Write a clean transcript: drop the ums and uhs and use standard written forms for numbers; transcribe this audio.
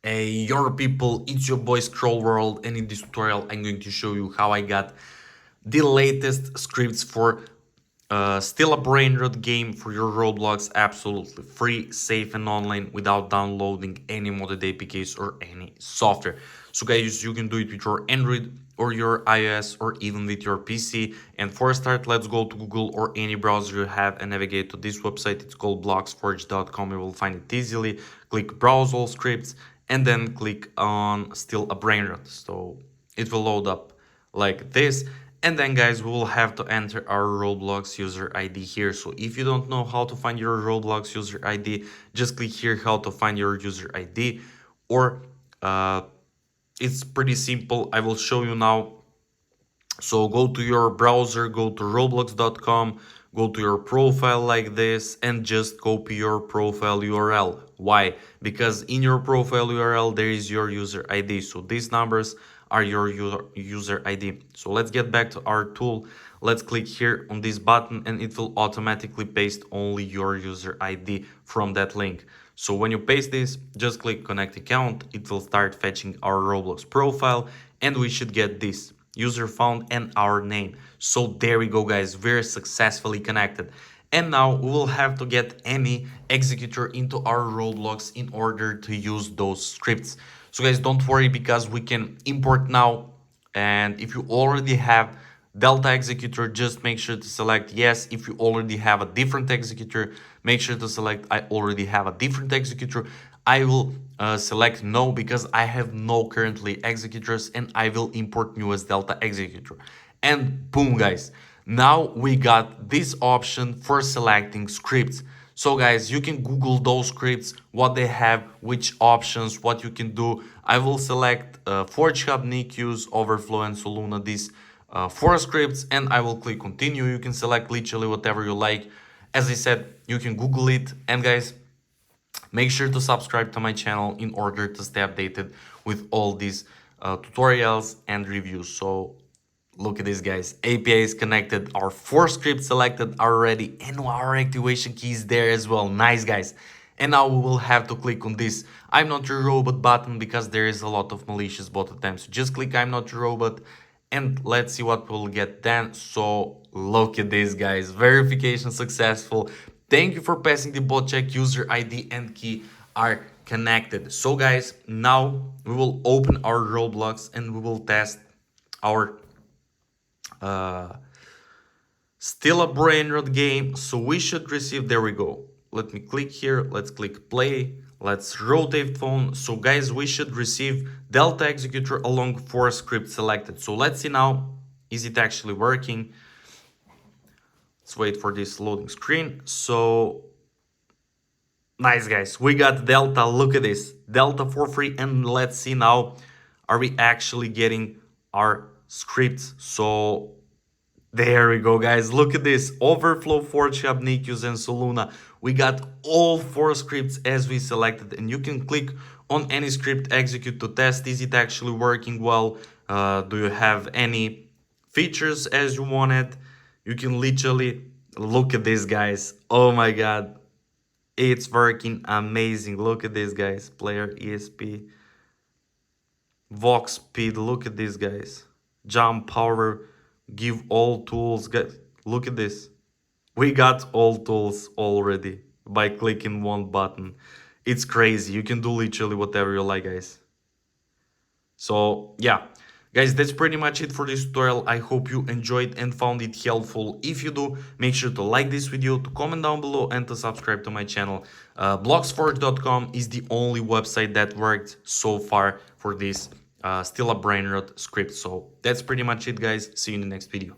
Hey, your people, it's your boy Scroll World, and in this tutorial I'm going to show you how I got the latest scripts for still a Brainrot game for your Roblox, absolutely free, safe and online without downloading any modded APKs or any software. So guys, you can do it with your Android or your iOS or even with your PC. And for a start, let's go to Google or any browser you have and navigate to this website. It's called bloxforge.com. You will find it easily. Click browse all scripts and then click on still a Brainrot. So it will load up like this. And then guys, we will have to enter our Roblox user ID here. So if you don't know how to find your Roblox user ID, just click here how to find your user ID, or it's pretty simple. I will show you now. So go to your browser, go to roblox.com, go to your profile like this and just copy your profile URL. Why? Because in your profile URL there is your user ID. So these numbers are your user ID. So let's get back to our tool. Let's click here on this button and it will automatically paste only your user ID from that link. So when you paste this, just click connect account. It will start fetching our Roblox profile and we should get this user found and our name. So there we go guys, we're successfully connected. And now we will have to get any executor into our Roblox in order to use those scripts. So guys, don't worry because we can import now. And if you already have Delta executor, just make sure to select yes. If you already have a different executor, make sure to select I already have a different executor. I will select no because I have no currently executors and I will import new as Delta executor. And boom guys, now we got this option for selecting scripts. So guys, you can Google those scripts, what they have, which options, what you can do. I will select Forge Hub, NICUs, Overflow and Soluna, these 4 scripts, and I will click continue. You can select literally whatever you like. As I said, you can Google it. And guys, make sure to subscribe to my channel in order to stay updated with all these tutorials and reviews. So look at this guys, API is connected, our 4 scripts selected already, and our activation key is there as well. Nice guys. And now we will have to click on this I'm not your robot button because there is a lot of malicious bot attempts. So just click I'm not your robot and let's see what we'll get then. So look at this guys, verification successful. Thank you for passing the bot check. User ID and key are connected. So guys, now we will open our Roblox and we will test our still a Brainrot game. So we should receive, there we go. Let me click here, let's click play, let's rotate phone. So guys, we should receive Delta executor along 4 scripts selected. So let's see now, is it actually working? Let's wait for this loading screen. So nice guys, we got Delta. Look at this, Delta for free. And let's see now, are we actually getting our scripts? So there we go guys, look at this, Overflow, Forge Hub, NICUs and Soluna. We got all 4 scripts as we selected, and you can click on any script, execute to test. Is it actually working well? Do you have any features as you wanted? You can literally look at this guys. Oh my god, it's working amazing. Look at this guys, player ESP, Vox speed, look at this guys, jump power, give all tools. Guys, look at this, we got all tools already by clicking one button. It's crazy, you can do literally whatever you like guys. So yeah guys, that's pretty much it for this tutorial. I hope you enjoyed and found it helpful. If you do, make sure to like this video, to comment down below and to subscribe to my channel. bloxforge.com is the only website that worked so far for this still a Brainrot script. So that's pretty much it guys, see you in the next video.